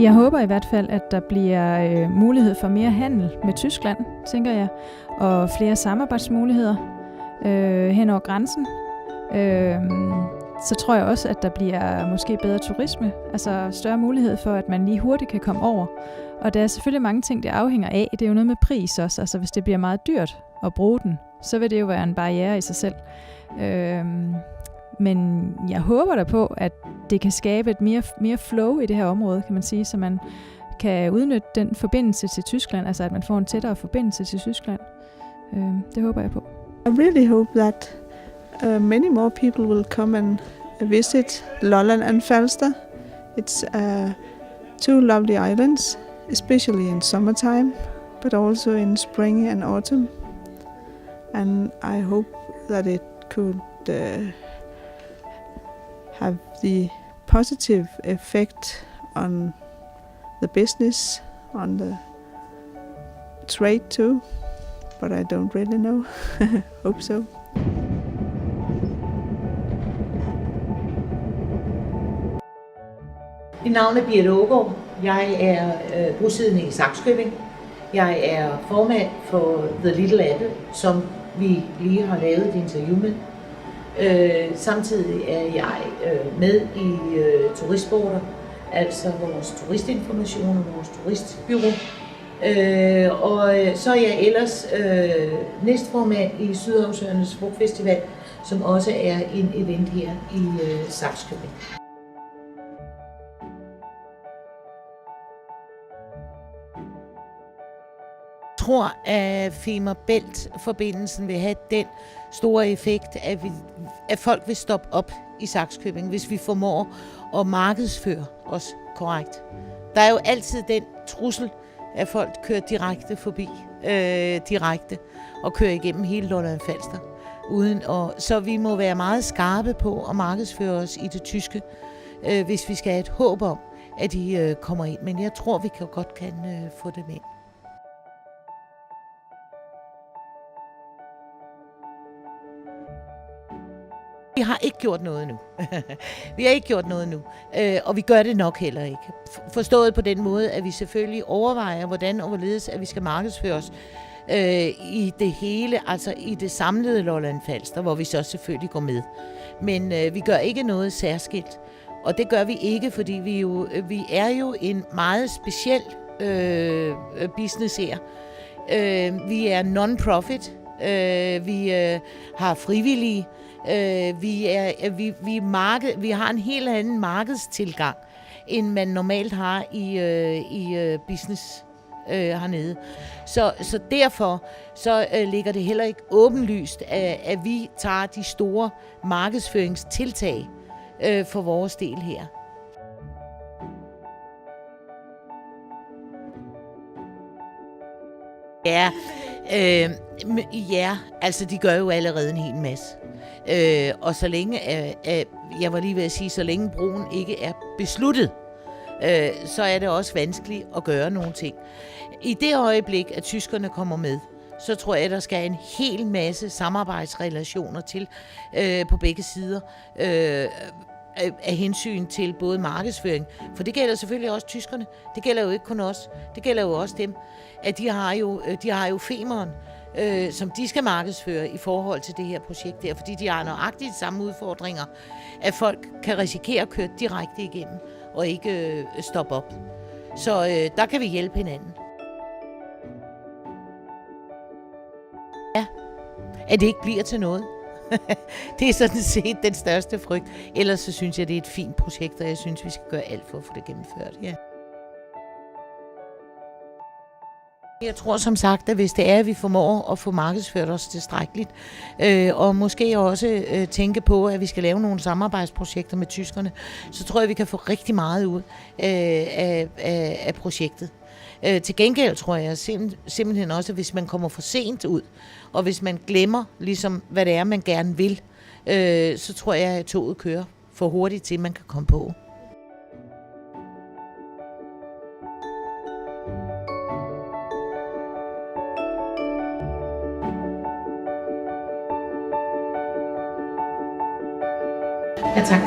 Jeg håber i hvert fald, at der bliver mulighed for mere handel med Tyskland, tænker jeg, og flere samarbejdsmuligheder hen over grænsen. Så tror jeg også, at der bliver måske bedre turisme, altså større mulighed for, at man lige hurtigt kan komme over. Og der er selvfølgelig mange ting, det afhænger af. Det er jo noget med pris også. Altså hvis det bliver meget dyrt at bruge den, så vil det jo være en barriere i sig selv. Men jeg håber da på, at det kan skabe et mere flow i det her område, kan man sige, så man kan udnytte den forbindelse til Tyskland, altså at man får en tættere forbindelse til Tyskland. Det håber jeg på. I really hope that many more people will come and visit Lolland and Falster. It's two lovely islands, especially in summertime, but also in spring and autumn. And I hope that it could have the positive effect on the business, on the trade too, but I don't really know. Hope so. Mit navn er Birte Aagaard. Jeg er bosiddende i Sakskøbing. Jeg er formand for The Little Apple, som vi lige har lavet et interview med. Samtidig er jeg med i turistborder, altså vores turistinformation og vores turistbyrå. Og så er jeg ellers næstformand i Sydhavsøernes Frugtfestival, som også er en event her i Sakskøbing. Jeg tror, at Femern Bælt-forbindelsen vil have den store effekt, at folk vil stoppe op i Sakskøbing, hvis vi formår at markedsføre os korrekt. Der er jo altid den trussel, at folk kører direkte forbi, direkte, og kører igennem hele Lolland-Falster. Så vi må være meget skarpe på at markedsføre os i det tyske, hvis vi skal have et håb om, at de kommer ind. Men jeg tror, vi godt kan få dem ind. Vi har ikke gjort noget nu. Vi har ikke gjort noget nu, og vi gør det nok heller ikke. Forstået på den måde, at vi selvfølgelig overvejer, hvordan og hvorledes at vi skal markedsføre os i det hele, altså i det samlede Lolland-Falster, hvor vi så selvfølgelig går med. Men vi gør ikke noget særskilt, og det gør vi ikke, fordi vi er jo en meget speciel business her. Vi er non-profit, vi har frivillige. Vi har en helt anden markedstilgang, end man normalt har i business hernede. Så derfor ligger det heller ikke åbenlyst, at vi tager de store markedsføringstiltag for vores del her. Ja, altså de gør jo allerede en hel masse. Og så længe, jeg var lige ved at sige, så længe broen ikke er besluttet, så er det også vanskeligt at gøre nogle ting. I det øjeblik, at tyskerne kommer med, så tror jeg, at der skal en hel masse samarbejdsrelationer til på begge sider af hensyn til både markedsføring. For det gælder selvfølgelig også tyskerne. Det gælder jo ikke kun os. Det gælder jo også dem, at de har jo Femern, som de skal markedsføre i forhold til det her projekt der, fordi de har nøjagtigt de samme udfordringer, at folk kan risikere at køre direkte igennem og ikke stoppe op. Så der kan vi hjælpe hinanden. Ja, at det ikke bliver til noget. Det er sådan set den største frygt. Ellers så synes jeg, det er et fint projekt, og jeg synes, vi skal gøre alt for at få det gennemført. Ja. Jeg tror som sagt, at hvis det er, at vi formår at få markedsført os tilstrækkeligt, og måske også tænke på, at vi skal lave nogle samarbejdsprojekter med tyskerne, så tror jeg, at vi kan få rigtig meget ud af projektet. Til gengæld tror jeg simpelthen også, at hvis man kommer for sent ud, og hvis man glemmer, ligesom, hvad det er, man gerne vil, så tror jeg, at toget kører for hurtigt til, man kan komme på. Ja, tak.